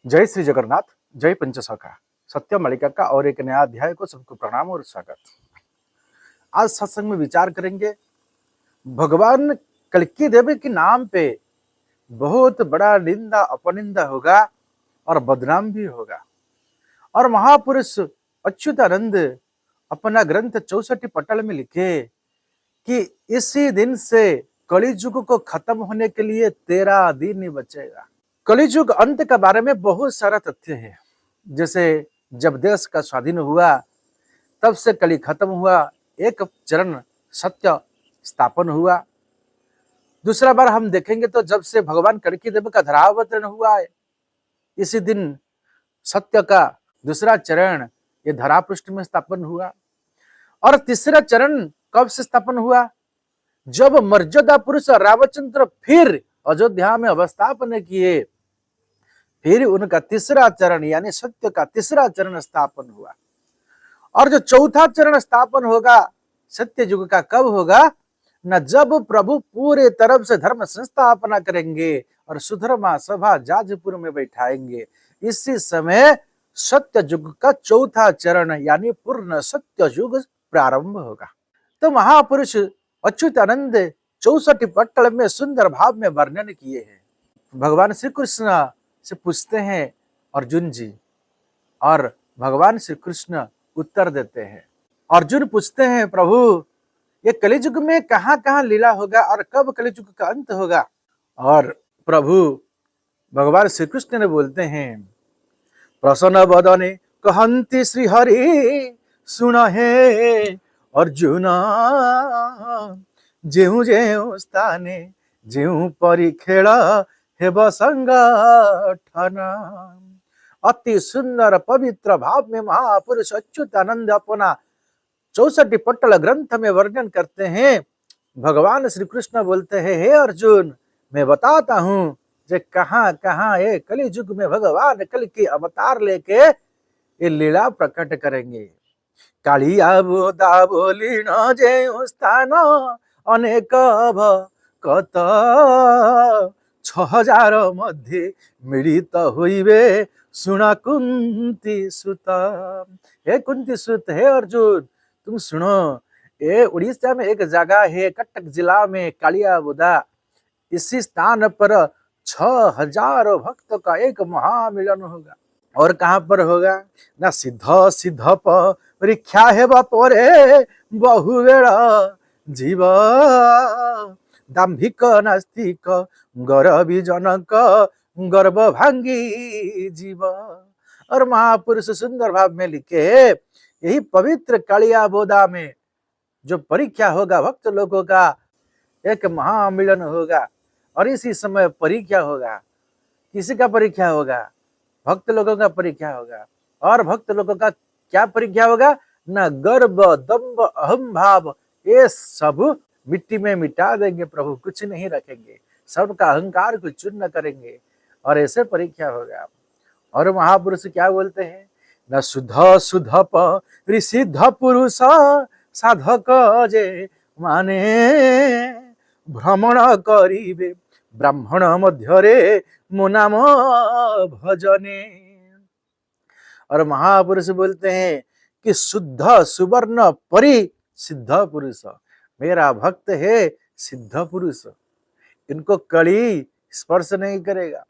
जय श्री जगन्नाथ। जय पंचसखा। सत्य मालिका का और एक नया अध्याय को सबको प्रणाम और स्वागत। आज सत्संग में विचार करेंगे भगवान कल्की देवी के नाम पे बहुत बड़ा निंदा अपनिंदा होगा और बदनाम भी होगा। और महापुरुष अच्युतानंद अपना ग्रंथ 64 पटल में लिखे कि इसी दिन से कलियुग को खत्म होने के लिए 13 दिन ही बचेगा। कलियुग अंत के बारे में बहुत सारा तथ्य है। जैसे जब देश का स्वाधीन हुआ तब से कली खत्म हुआ, एक चरण सत्य स्थापन हुआ। दूसरा बार हम देखेंगे तो जब से भगवान कल्की देव का धरावतरण हुआ है, इसी दिन सत्य का दूसरा चरण ये धरा पृष्ठ में स्थापन हुआ। और तीसरा चरण कब से स्थापन हुआ? जब मर्यादा पुरुष रामचंद्र फिर अयोध्या में अवस्थापन किए, फिर उनका तीसरा चरण यानी सत्य का तीसरा चरण स्थापन हुआ। और जो चौथा चरण स्थापन होगा सत्य युग का कब होगा? न जब प्रभु पूरे तरफ से धर्म संस्थापना करेंगे और सुधर्मा सभा जाजपुर में बैठाएंगे, इसी समय सत्य युग का चौथा चरण यानी पूर्ण सत्य युग प्रारंभ होगा। तो महापुरुष अच्युतानंद 64 पटल में सुंदर भाव में वर्णन किए हैं। भगवान श्री कृष्ण से पूछते हैं अर्जुन जी, और भगवान श्री कृष्ण उत्तर देते हैं। अर्जुन पूछते हैं प्रभु ये कलियुग में कहां कहां लीला होगा और कब कलियुग का अंत होगा? और प्रभु भगवान श्री कृष्ण ने बोलते हैं प्रसन्न बदने कहंती श्री हरि सुन हे अर्जुन, जेहु जेहु स्थाने जेहु परि खेल हेब संगठन। अति सुंदर पवित्र भाव में महापुरुष अच्युतानंद अपना 64 पटल ग्रंथ में वर्णन करते हैं। भगवान श्री कृष्ण बोलते हैं हे अर्जुन, मैं बताता हूं जे कहां कहां ये कलि युग में भगवान कल की अवतार लेके ये लीला प्रकट करेंगे। कालिया बोदा बोली न जे स्थान अनेक कत 6000 मध्य मिलित होइबे सुना कुंती सुत। हे कुंती सुत, हे अर्जुन तुम सुनो, ये उड़ीसा में एक जगह है कटक जिला में कालियाबोदा, इसी स्थान पर 6000 भक्त का एक महामिलन होगा। और कहां पर होगा? ना सिद्ध सिद्ध परीक्षा है बापरे बहुवेड़ा जीव दाम्भिक नास्तिक गर्वी जनक गर्भ भांगी जीव। और महापुरुष सुंदर भाव में लिखे यही पवित्र कालियाबोदा में जो परीक्षा होगा भक्त लोगों का, एक महामिलन होगा। और इसी समय परीक्षा होगा। किसी का परीक्षा होगा? भक्त लोगों का परीक्षा होगा। और भक्त लोगों का क्या परीक्षा होगा? न गर्व दंभ अहम भाव, ये सब मिट्टी में मिटा देंगे प्रभु, कुछ नहीं रखेंगे, सबका अहंकार को चूर्ण करेंगे। और ऐसे परीक्षा होगा। और महापुरुष क्या बोलते हैं? न शुद्ध शुद्ध परिसिद्ध पुरुष साधक जे माने भ्रमण करिबे ब्राह्मण मध्यरे मो नाम भजने। और महापुरुष बोलते हैं कि शुद्ध सुवर्ण परि सिद्ध पुरुष, मेरा भक्त है सिद्ध पुरुष, इनको कली स्पर्श नहीं करेगा।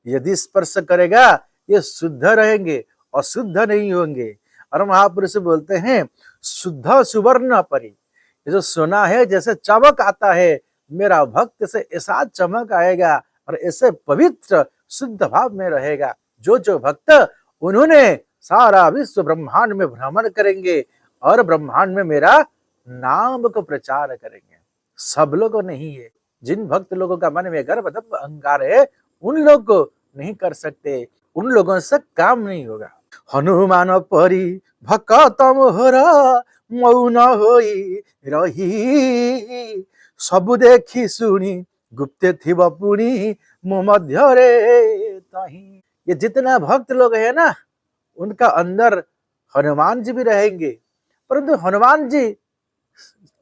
यदि स्पर्श करेगा ये शुद्ध रहेंगे, अशुद्ध नहीं होंगे। और महापुरुष बोलते हैं शुद्ध सुवर्ण परि, ये जो सोना है जैसे चमक आता है, मेरा भक्त से ऐसा चमक आएगा और ऐसे पवित्र शुद्ध भाव में रहेगा। जो जो भक्त उन्होंने सारा विश्व ब्रह्मांड में भ्रमण करेंगे और ब्रह्मांड में मेरा नाम को प्रचार करेंगे। सब लोगों नहीं है, जिन भक्त लोगों का मन में गर्व दंभ अहंकार है उन लोग को नहीं कर सकते, उन लोगों से काम नहीं होगा। हनुमान परि भक्त मोहर मौन होई रही, सबु देखी सुनी गुप्ते थिब पुनी मो मध्य रे ताही। ये जितना भक्त लोग है ना, उनका अंदर हनुमान जी भी रहेंगे, परंतु हनुमान जी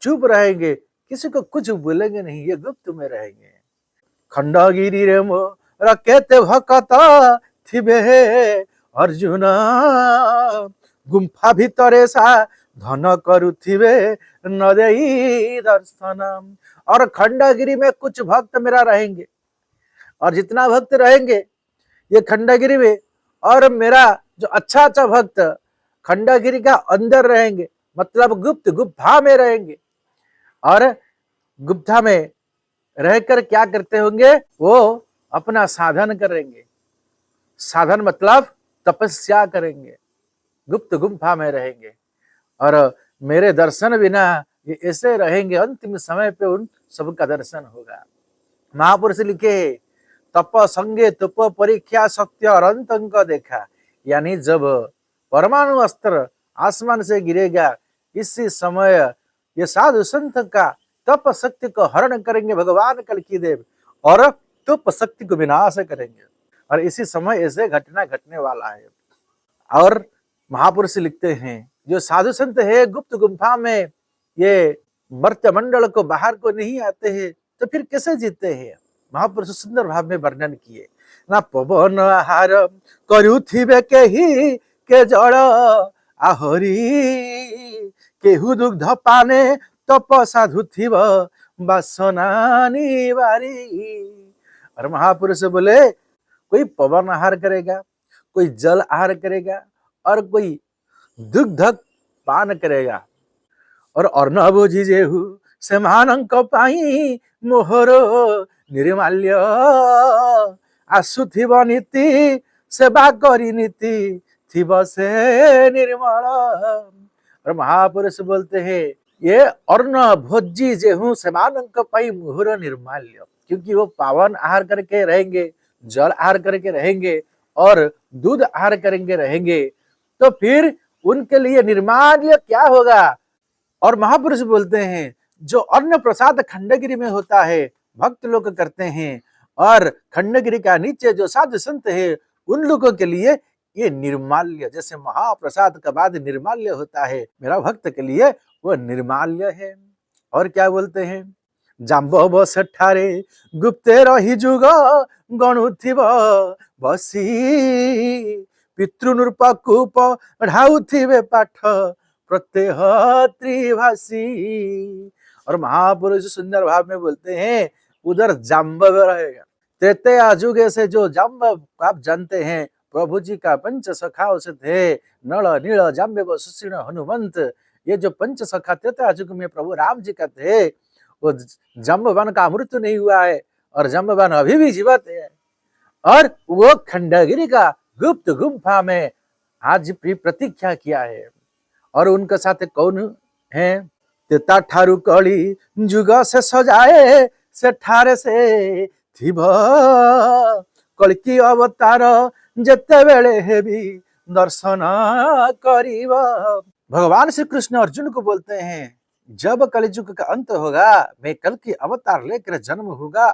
चुप रहेंगे, किसी को कुछ बोलेंगे नहीं, ये गुप्त में रहेंगे। खंडगिरी रे मोर केते भक्त थिबे अर्जुन गुम्फा भितरे साधन करुथिबे न देई दर्शन। और खंडगिरी में कुछ भक्त मेरा रहेंगे, और जितना भक्त रहेंगे ये खंडगिरी में, और मेरा जो अच्छा अच्छा भक्त खंडगिरी का अंदर रहेंगे, मतलब गुप्त गुफा में रहेंगे। और गुप्ता में रहकर क्या करते होंगे, वो अपना साधन करेंगे। साधन मतलब तपस्या करेंगे, गुप्त गुफा में रहेंगे, और मेरे दर्शन बिना ये ऐसे रहेंगे, अंतिम समय पे उन सबका दर्शन होगा। महापुरुष लिखे तप संगे तुप परीक्षा सत्य और अंत को देखा, यानी जब परमाणु अस्त्र आसमान से गिरेगा, इसी समय ये साधु संत का तप शक्ति को हरण करेंगे भगवान कल्की देव, और तुप शक्ति को विनाश करेंगे, और इसी समय ऐसे घटना घटने वाला है। और महापुरुष लिखते हैं जो साधु संत है गुप्त गुफा में, ये मर्त्य मंडल को बाहर को नहीं आते हैं, तो फिर कैसे जीते हैं। महापुरुष सुंदर भाव में वर्णन किए ना, पवन आहार करुथिबे केही के जड़ आहरी, केहू दुग्ध पाने तप साधु थिब बासना निवारी। और महापुरुष बोले कोई पवन आहार करेगा, कोई जल आहार करेगा, और कोई दुग्ध पान करेगा, और अर्णव जिजेहु सेमानंक पाई मोहर निर्माल्य आसुथिब नीति सेवा करी नीति थिब से निर्मल। और महापुरुष बोलते हैं ये अर्ण भोजी जेहू सेमानंक पाई मोहर निर्माल्य, क्योंकि वो पावन आहार करके रहेंगे, जल आहार करके रहेंगे, और दूध आहार करेंगे रहेंगे, तो फिर उनके लिए निर्माल्य क्या होगा। और महापुरुष बोलते हैं जो अन्न प्रसाद खंडगिरी में होता है भक्त लोग करते हैं, और खंडगिरी का नीचे जो साधु संत है उन लोगों के लिए ये निर्माल्य, जैसे महाप्रसाद का बाद निर्माल्य होता है, मेरा भक्त के लिए वो निर्माल्य है। और क्या बोलते हैं, जाम्ब सेठारे गुप्ते रही जुग गणुथिब बसी, पितृनृप कूप ढाउथिबे पाठ प्रत्यह त्रिभाषी। और महापुरुष सुंदर भाव में बोलते हैं उधर जाम्बव रहेगा। त्रेता युग से जो जाम्बव आप जानते हैं, प्रभु जी का पंच सखाओं से थे, नल नील जाम्बव सुशीर्ण हनुमंत, ये जो पंच सखा त्रेता युग में प्रभु राम जी का थे, वो जाम्बवान का मृत्यु नहीं हुआ है, और जाम्बवान अभी भी जीवित है, और वो खंडगिरी का गुप्त गुफा में आज भी प्रतीक्षा किया है। और उनके साथ कौन है, तेता ठारू कली जुग से सजाए से ठारे से थिब कल्की अवतार जेते बेले हेबी दर्शन करिब। भगवान श्री कृष्ण अर्जुन को बोलते हैं जब कलिजुग का अंत होगा, मैं कल्की अवतार लेकर जन्म होगा,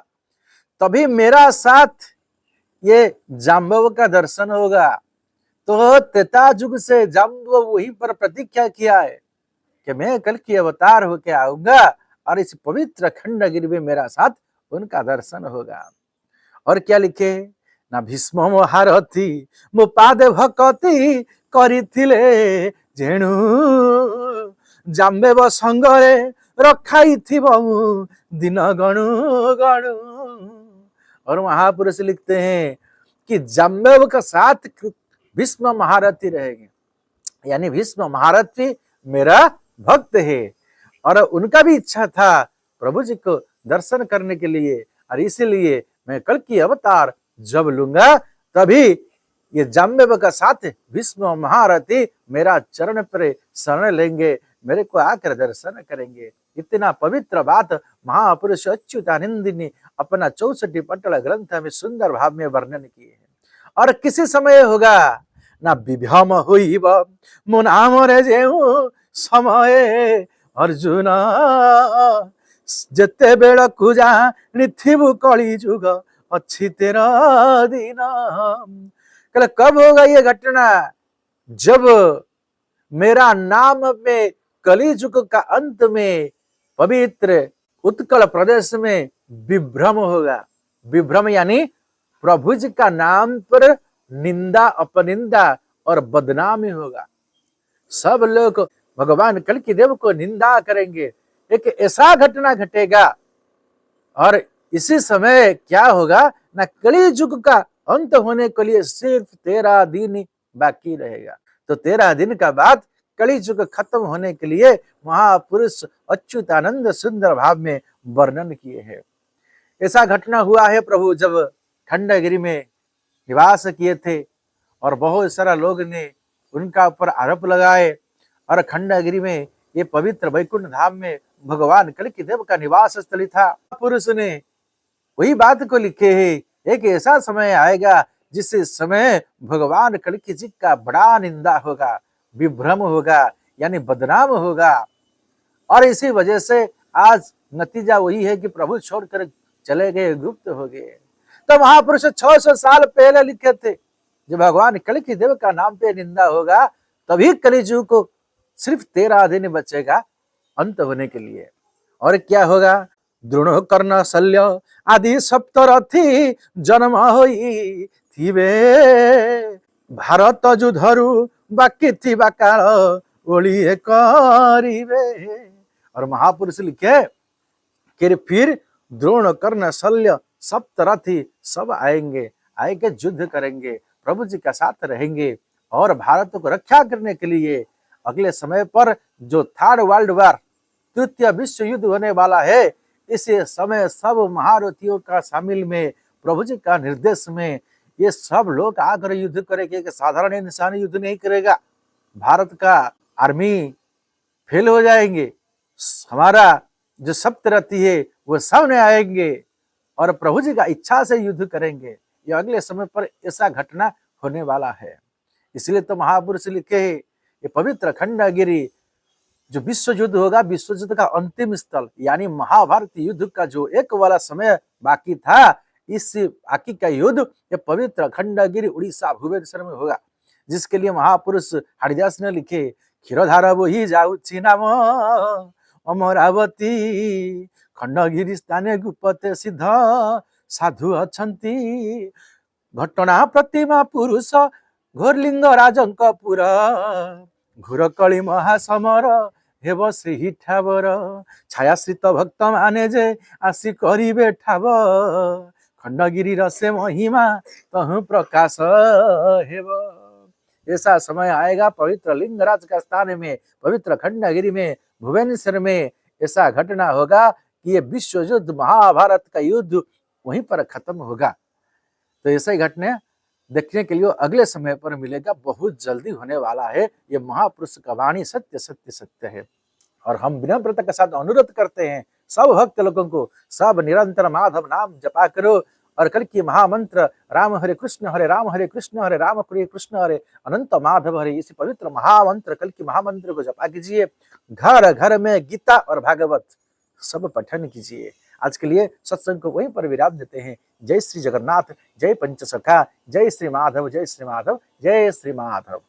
तभी मेरा साथ ये जाम्बव का दर्शन होगा। तो त्रेता युग से जाम्बव वहीं पर प्रतीक्षा किया है कि मैं कल की अवतार होके आऊंगा, और इस पवित्र खंडगिरी में मेरा साथ उनका दर्शन होगा। और क्या लिखे ना, भीष्म महारथी मो पादे भक्ति करिथिले जेणु जाम्बव संगरे रखाई दिन गणु गणु। और महापुरुष लिखते हैं कि जाम्बव का साथ भीष्म महारथी रहेंगे, यानी भीष्म महारथी मेरा भक्त है, और उनका भी इच्छा था प्रभु जी को दर्शन करने के लिए, और इसीलिए मैं कल की अवतार जब लूंगा तभी ये जाम्बव का साथ भीष्म महारथी मेरा चरण पर शरण लेंगे, मेरे को आकर दर्शन करेंगे। इतना पवित्र बात महापुरुष अच्युतानंद ने अपना 64 पटल ग्रंथ में सुंदर भाव में वर्णन किए हैं। और किसी समय होगा ना, विभ्रम होइब मो नाम रे जेहु समय अर्जुन जेते बेड़ को जानिथिबु कली जुग अच्छी तेरा दिन। कल कब होगा ये घटना, जब मेरा नाम में कली जुग का अंत में पवित्र उत्कल प्रदेश में विभ्रम होगा। विभ्रम यानी प्रभु जी का नाम पर निंदा अपनिंदा और बदनामी होगा। सब लोग भगवान कल्कि देव को निंदा करेंगे। एक ऐसा घटना घटेगा और इसी समय क्या होगा ना, कली युग का अंत होने के लिए सिर्फ 13 दिन ही बाकी रहेगा। तो 13 दिन का बाद कली युग खत्म होने के लिए महापुरुष अच्युतानंद सुंदर भाव में वर्णन किए हैं। ऐसा घटना हुआ है प्रभु जब खंडगिरी में निवास किए थे और बहुत सारा लोग ने उनका ऊपर आरोप लगाए और खंडगिरी में ये पवित्र वैकुंठ धाम में भगवान कल्कि देव का निवास स्थली था। पुरुष ने वही बात को लिखे है, एक ऐसा समय आएगा जिस समय भगवान कल्कि जी का बड़ा निंदा होगा, विभ्रम होगा, यानी बदनाम होगा। और इसी वजह से आज नतीजा वही है कि प्रभु छोड़कर चले गए, गुप्त हो गए। तो महापुरुष 600 साल पहले लिखे थे, जब भगवान कल्कि देव का नाम पे निंदा होगा तभी कलिजुग को सिर्फ 13 दिन बचेगा अंत होने के लिए। और क्या होगा, द्रोण कर्ण शल्य आदि सप्तरथी जन्म होई थिबे, भारत युद्धरु बाकी थिबा काल ओलिए करिबे। और महापुरुष लिखे कि फिर द्रोण कर्ण शल्य सप्तरथी सब आएंगे, आएंगे युद्ध करेंगे, प्रभु जी का साथ रहेंगे और भारत को रक्षा करने के लिए अगले समय पर जो 3rd वर्ल्ड वार, तृतीय विश्व युद्ध होने वाला है, इस समय सब महारथियों का शामिल में प्रभु जी का निर्देश में ये सब लोग आकर युद्ध करेंगे कि साधारण इंसान युद्ध नहीं करेगा। भारत का आर्मी फेल हो जाएंगे, हमारा जो सप्तरथी है वो सामने आएंगे और प्रभु जी का इच्छा से युद्ध करेंगे। ये अगले समय पर ऐसा घटना होने वाला है। इसलिए तो महापुरुष लिखे हैं, ये पवित्र खंडगिरी जो विश्व युद्ध होगा, विश्व युद्ध का अंतिम स्थल यानी महाभारत युद्ध का जो एक वाला समय बाकी था, इस बाकी का युद्ध ये पवित्र खंडगिरी उड़ीसा भुवनेश्वर में होगा, जिसके लिए महापुरुष हरिदास ने लिखे, क्षीरधार बोही जाउछि नाम अमरावती, खंडगिरी स्थाने गुप्ते सिद्ध साधु अछंती, घटना प्रतिमा पुरुष घोरलिंग राजंक पुर, घोरकली महासमर हेब सेही ठावर, छायाश्रित भक्त माने जे आसी करिबे ठाव, खंडगिरी रसे महिमा तहु प्रकाश हेब। ऐसा समय आएगा पवित्र लिंगराज का स्थान में, पवित्र खंडगिरी में, भुवनेश्वर में ऐसा घटना होगा कि ये विश्व युद्ध, महाभारत का युद्ध वहीं पर खत्म होगा। तो ऐसा ही घटना देखने के लिए अगले समय पर मिलेगा, बहुत जल्दी होने वाला है। ये महापुरुष का वाणी सत्य सत्य सत्य है। और हम विनम्रता के साथ अनुरोध करते हैं सब भक्त लोगों को, सब निरंतर माधव नाम जपा करो और कल्कि महामंत्र राम हरे कृष्ण हरे राम हरे कृष्ण हरे राम हरे कृष्ण हरे अनंत माधव हरे, इसी पवित्र महामंत्र कल्कि महामंत्र को जपा कीजिए। घर घर में गीता और भागवत सब पठन कीजिए। आज के लिए सत्संग को वहीं पर विराम देते हैं। जय श्री जगन्नाथ, जय पंचसखा, जय श्री माधव, जय श्री माधव, जय श्री माधव।